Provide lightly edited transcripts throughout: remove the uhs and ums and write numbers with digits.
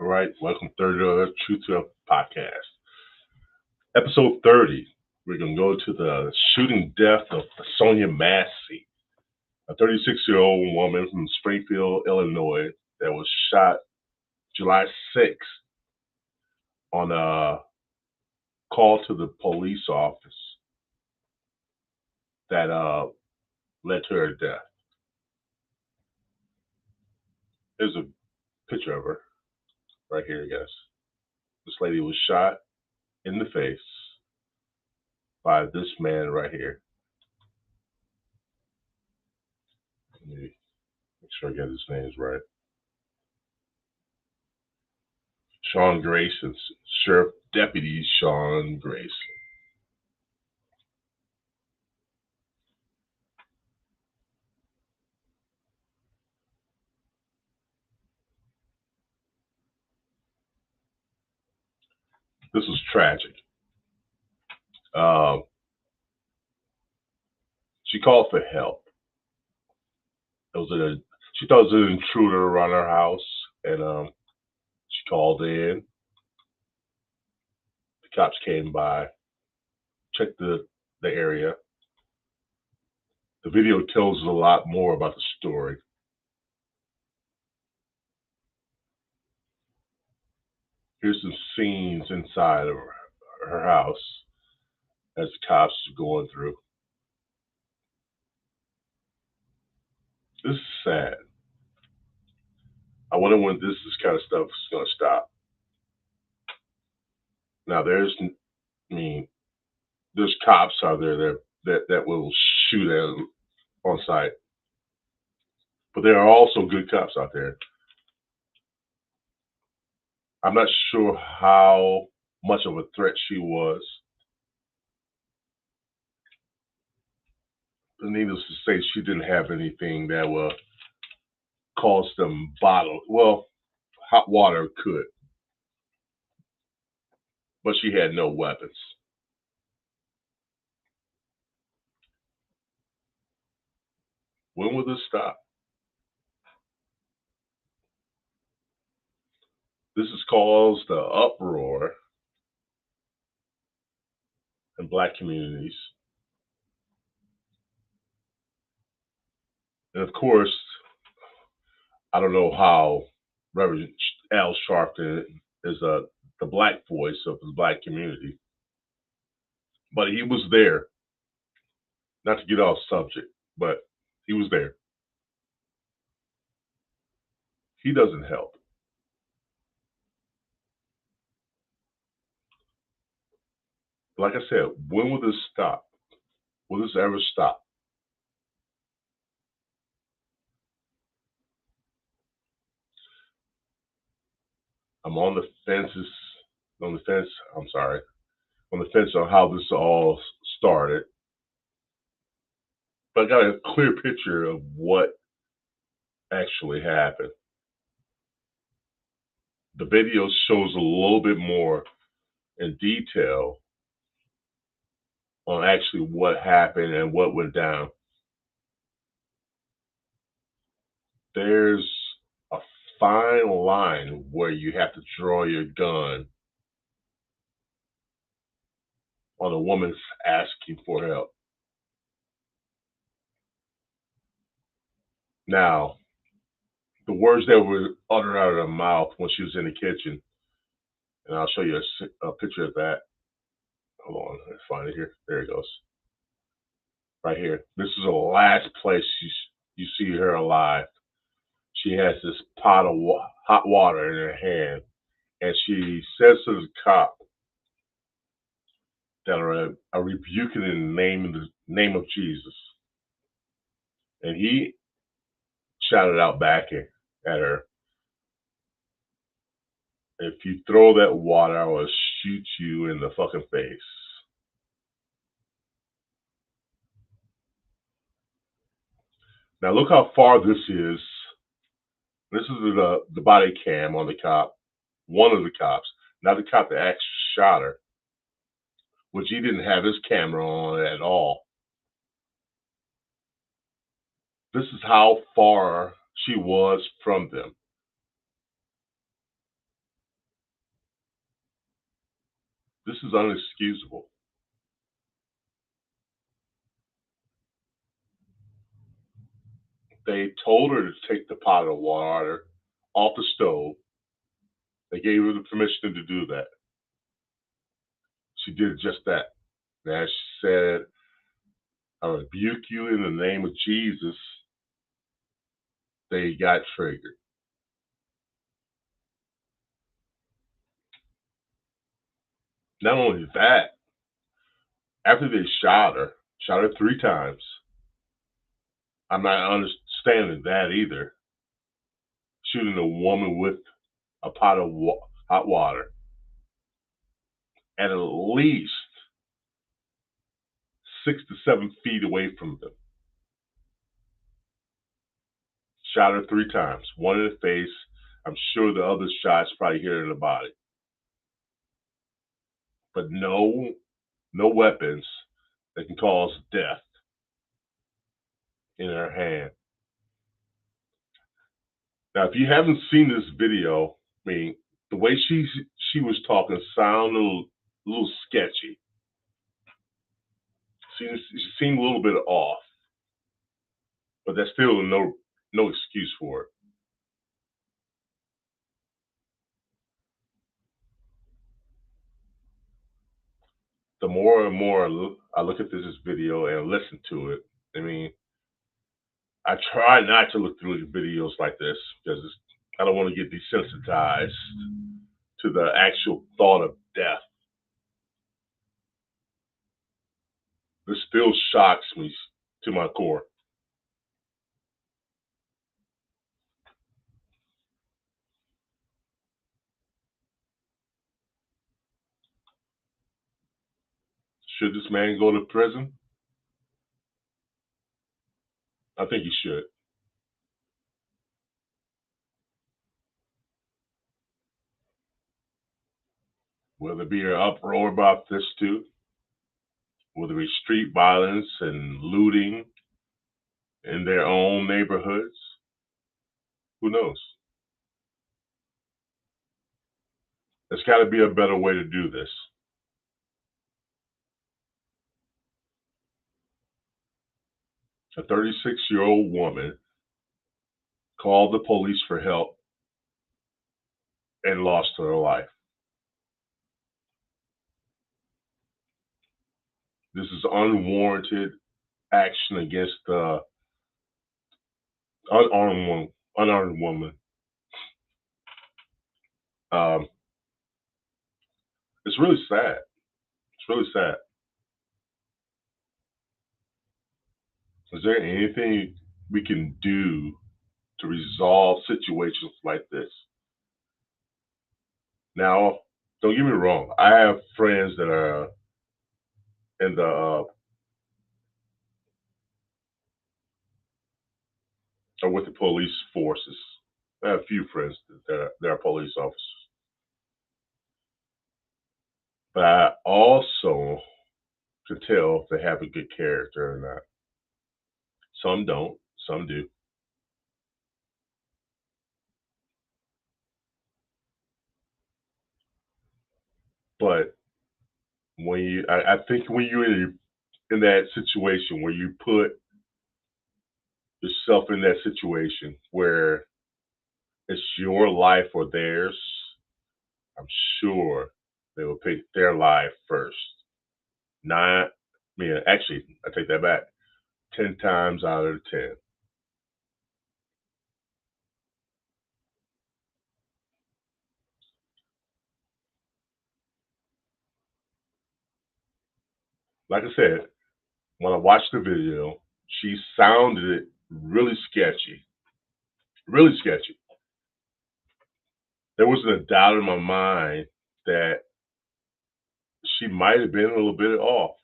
All right, welcome to the Truth to Podcast. Episode 30. We're going to go to the shooting death of Sonya Massey, a 36-year-old woman from Springfield, Illinois, that was shot July 6th on a call to the police office that led to her death. There's a picture of her right here, guys. This lady was shot in the face by this man right here. Let me make sure I get his names right. Sean Grayson, Sheriff Deputy Sean Grayson. This was tragic. Um, she called for help. She thought it was an intruder around her house, and she called in. The cops came by, checked the area. The video tells us a lot more about the story. Here's some scenes inside of her house as the cops are going through. This is sad. I wonder when this kind of stuff is going to stop. Now, I mean, there's cops out there that will shoot on sight, but there are also good cops out there. I'm not sure how much of a threat she was. But needless to say, she didn't have anything that would cause them bottle. Well, hot water could, but she had no weapons. When will this stop? This has caused the uproar in black communities. And of course, I don't know how Reverend Al Sharpton is the black voice of the black community, but he was there. Not to get off subject, but he was there. He doesn't help. Like I said, when will this stop? Will this ever stop? I'm on the fences. On the fence. I'm sorry. On the fence on how this all started, but I got a clear picture of what actually happened. The video shows a little bit more in detail on actually what happened and what went down. There's a fine line where you have to draw your gun on a woman asking for help. Now, the words that were uttered out of her mouth when she was in the kitchen, and I'll show you a picture of that. Hold on, let's find it here. There it goes. Right here. This is the last place you see her alive. She has this pot of hot water in her hand, and she says to the cop that are rebuking in the name of Jesus. And he shouted out back at her, "If you throw that water, I will shoot you in the fucking face." Now look how far this is. This is the body cam on the cop, one of the cops, not the cop that actually shot her, which he didn't have his camera on at all. This is how far she was from them. This is unexcusable. They told her to take the pot of water off the stove. They gave her the permission to do that. She did just that. Now she said, "I rebuke you in the name of Jesus." They got triggered. Not only that, after they shot her 3 times. I'm not understanding that either. Shooting a woman with a pot of hot water at least 6 to 7 feet away from them. Shot her 3 times, one in the face. I'm sure the other shots probably hit her in the body. But no weapons that can cause death in her hand. Now, if you haven't seen this video, I mean, the way she was talking sounded a little sketchy. She seemed a little bit off, but that's still no excuse for it. The more and more I look at this video and listen to it, I mean, I try not to look through videos like this because I don't want to get desensitized to the actual thought of death. This still shocks me to my core. Should this man go to prison? I think he should. Will there be an uproar about this too? Will there be street violence and looting in their own neighborhoods? Who knows? There's got to be a better way to do this. A 36-year-old woman called the police for help and lost her life. This is unwarranted action against the unarmed woman. Um, it's really sad. It's really sad. Is there anything we can do to resolve situations like this? Now, don't get me wrong. I have friends that are in the are with the police forces. I have a few friends that are police officers. but I also can tell if they have a good character or not. Some don't, some do. But I think when you're in that situation where you put yourself in that situation where it's your life or theirs, I'm sure they will pick their life first. Nine, I mean, actually, I take that back. 10 times out of 10. Like I said, when I watched the video, she sounded really sketchy. Really sketchy. There wasn't a doubt in my mind that she might have been a little bit off,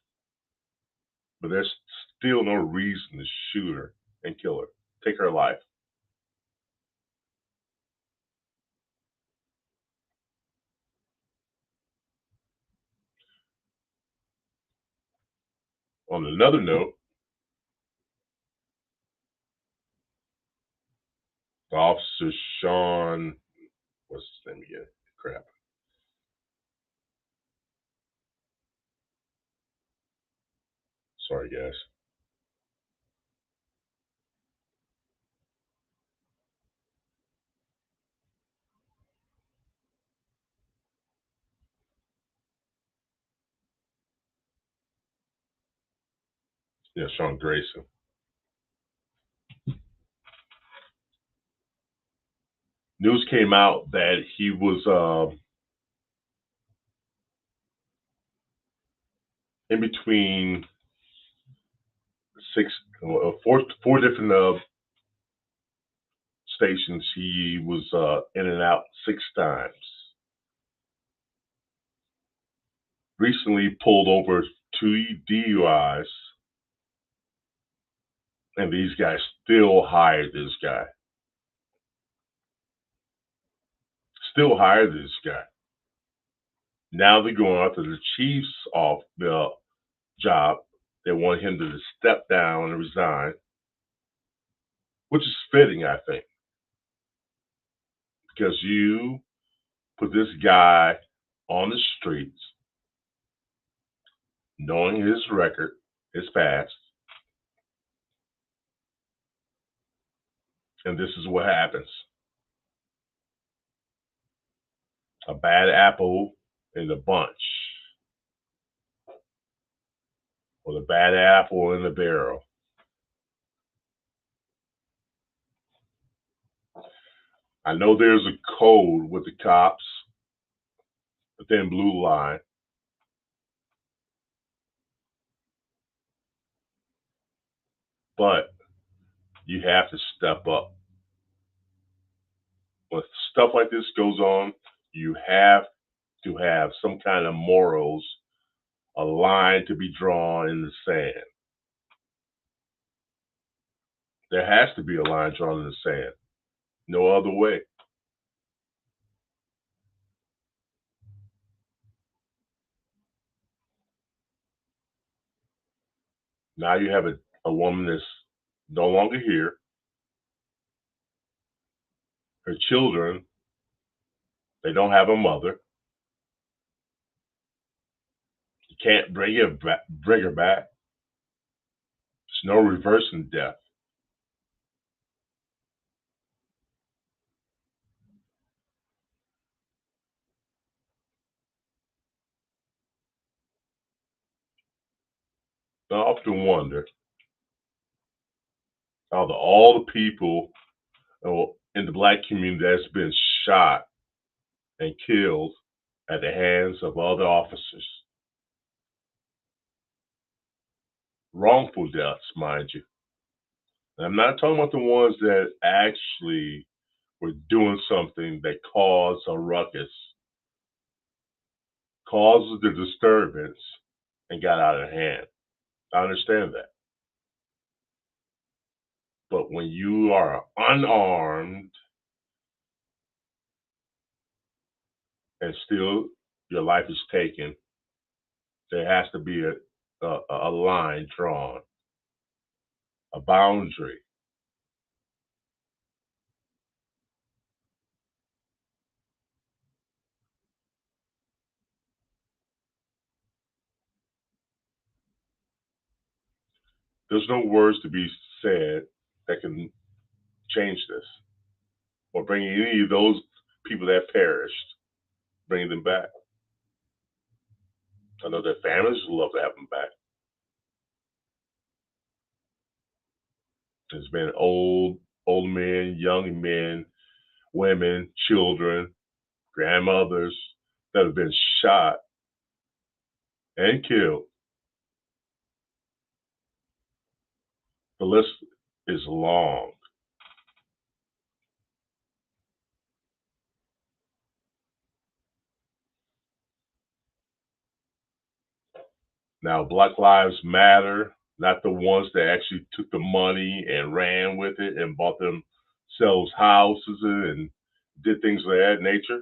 but there's still no reason to shoot her and kill her, take her life. On another note, Officer Sean, what's his name again? Crap. Sorry, guys. Yeah, Sean Grayson. News came out that he was in between six, four different stations. He was in and out 6 times. Recently pulled over 2 DUIs, and these guys still hired this guy. Still hired this guy. Now they're going after the chief's off the job. They want him to step down and resign, which is fitting, I think, because you put this guy on the streets, knowing his record, his past, and this is what happens. A bad apple in the bunch, or the bad apple in the barrel. I know there's a code with the cops, the thin blue line, but you have to step up. When stuff like this goes on, you have to have some kind of morals, a line to be drawn in the sand. There has to be a line drawn in the sand. No other way. Now you have a woman that's no longer here. Her children, they don't have a mother. You can't bring her back. There's no reversing death. I often wonder how all the people in the black community that's been shot and killed at the hands of other officers, wrongful deaths, mind you. And I'm not talking about the ones that actually were doing something that caused a ruckus, caused the disturbance, and got out of hand. I understand that. But when you are unarmed and still your life is taken, There has to be a line drawn, a boundary. There's no words to be said that can change this or bring any of those people that perished, bring them back. I know their families would love to have them back. There's been old men, young men, women, children, grandmothers that have been shot and killed. The list is long. Now, Black Lives Matter, not the ones that actually took the money and ran with it and bought themselves houses and did things of that nature.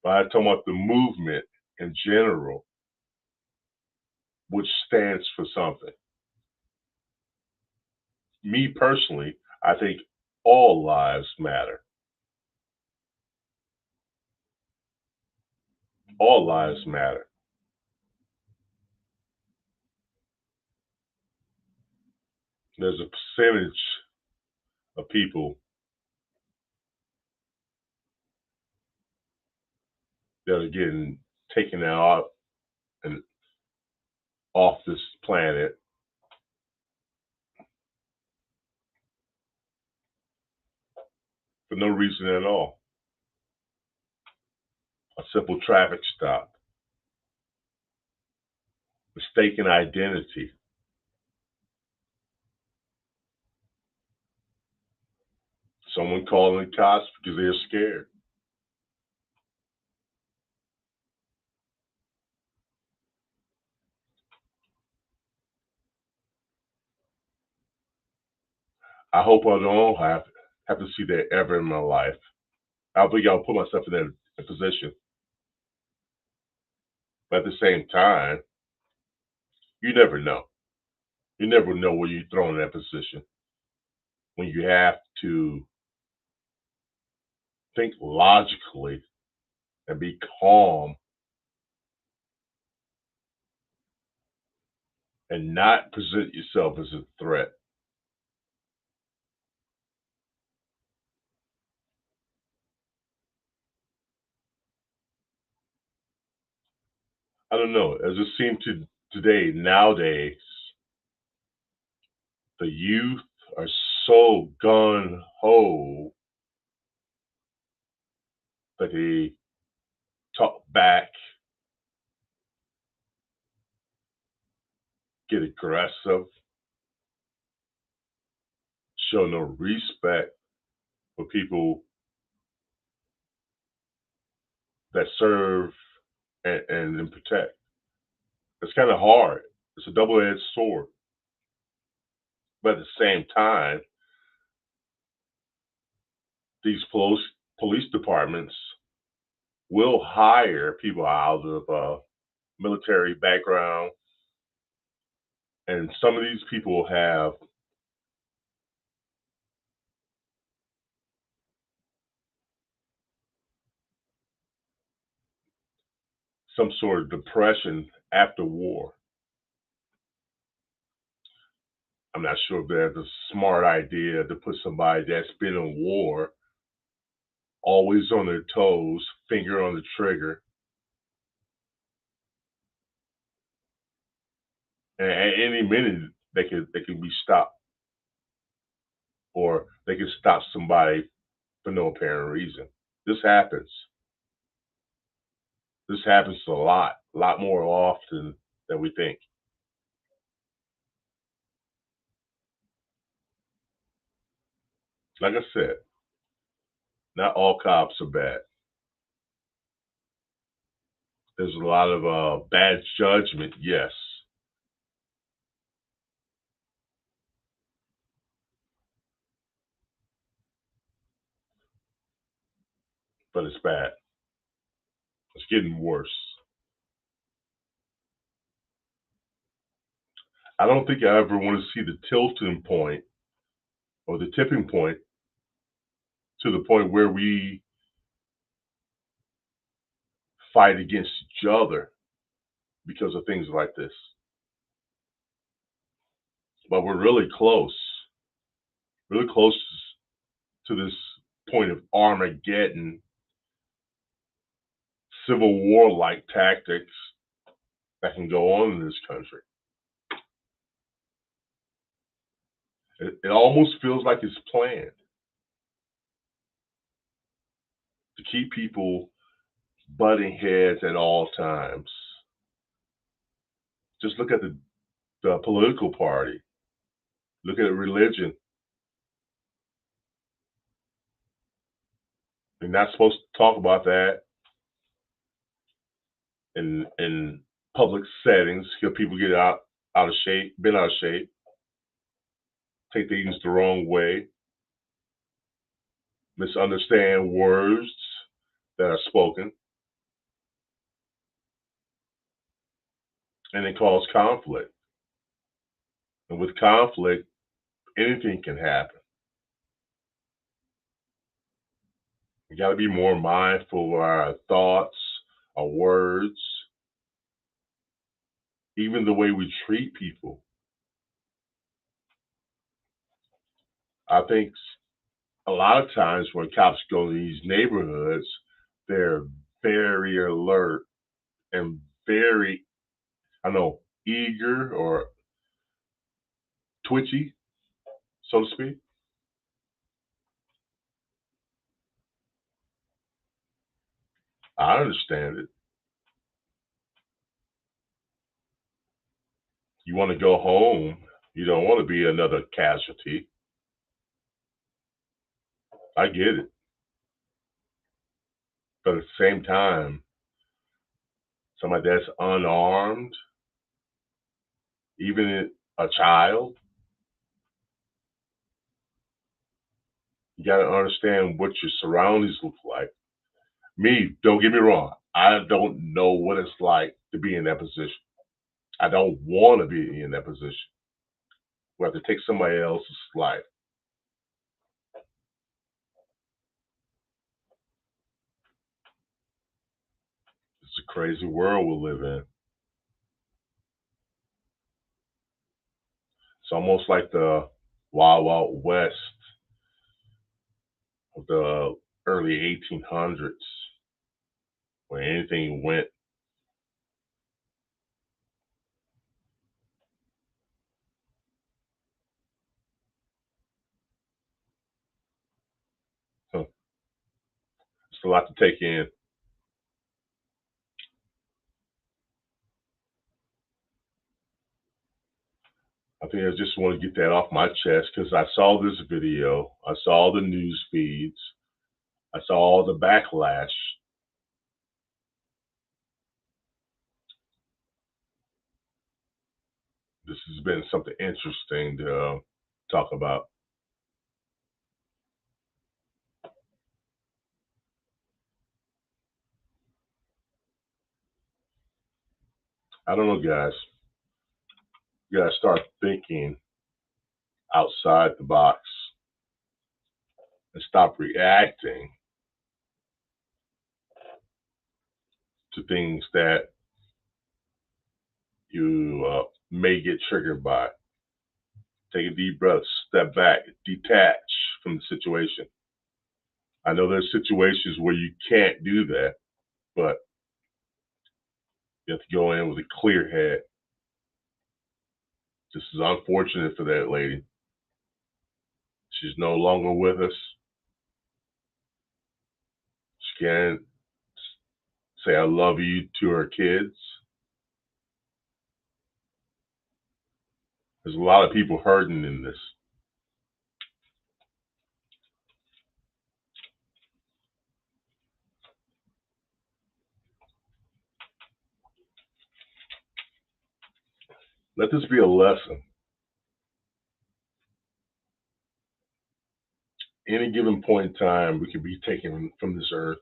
But I'm talking about the movement in general, which stands for something. Me personally, I think all lives matter. All lives matter. There's a percentage of people that are getting taken out and off this planet for no reason at all. A simple traffic stop, mistaken identity, someone calling the cops because they're scared. I hope I don't have to see that ever in my life. I don't think I'll put myself in that position. But at the same time, you never know. You never know where you're thrown in that position when you have to think logically and be calm and not present yourself as a threat. I don't know. As it seems to today, nowadays, the youth are so gun ho that they talk back, get aggressive, show no respect for people that serve and protect. It's kind of hard. It's a double edged sword. But at the same time, these police departments will hire people out of military background, and some of these people have some sort of depression after war. I'm not sure if that's a smart idea to put somebody that's been in war always on their toes, finger on the trigger, and at any minute they can be stopped, or they can stop somebody for no apparent reason. This happens. This happens a lot more often than we think. Like I said, not all cops are bad. There's a lot of bad judgment, yes, but it's bad. It's getting worse. I don't think I ever want to see the tilting point or the tipping point to the point where we fight against each other because of things like this. But we're really close to this point of Armageddon, civil war like tactics that can go on in this country. It almost feels like it's planned to keep people butting heads at all times. Just look at the political party, look at religion. You're not supposed to talk about that in public settings because people get out of shape, bent out of shape, take things the wrong way, misunderstand words that are spoken, and it cause conflict. And with conflict, anything can happen. We got to be more mindful of our thoughts, our words, even the way we treat people. I think a lot of times when cops go to these neighborhoods, they're very alert and very, I don't know, eager or twitchy, so to speak. I understand it. You want to go home. You don't want to be another casualty. I get it. But at the same time, somebody that's unarmed, even a child, you got to understand what your surroundings look like. Me, don't get me wrong. I don't know what it's like to be in that position. I don't want to be in that position. We have to take somebody else's life. It's a crazy world we live in. It's almost like the Wild Wild West of the early 1800s, where anything went. Huh. It's a lot to take in. I think I just want to get that off my chest because I saw this video. I saw the news feeds. I saw all the backlash. This has been something interesting to talk about. I don't know, guys. You gotta start thinking outside the box and stop reacting to things that you may get triggered by. Take a deep breath, step back, detach from the situation. I know there's situations where you can't do that, but you have to go in with a clear head. This is unfortunate for that lady. She's no longer with us. She can't say I love you to her kids. There's a lot of people hurting in this. Let this be a lesson. Any given point in time, we could be taken from this earth.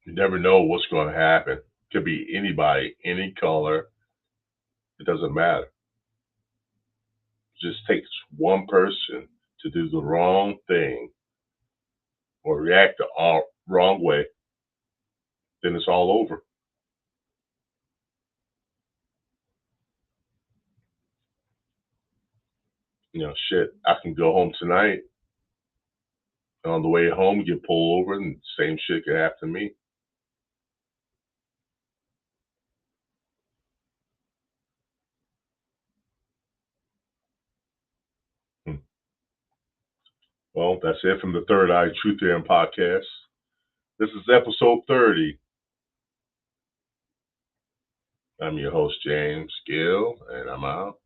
You never know what's going to happen. Could be anybody, any color. It doesn't matter. It just takes one person to do the wrong thing or react the wrong way, then it's all over. Shit, I can go home tonight and on the way home get pulled over and same shit can happen to me. Hmm. Well, that's it from the Third Eye Truth Serum podcast. This is episode 30. I'm your host, James Gill, and I'm out.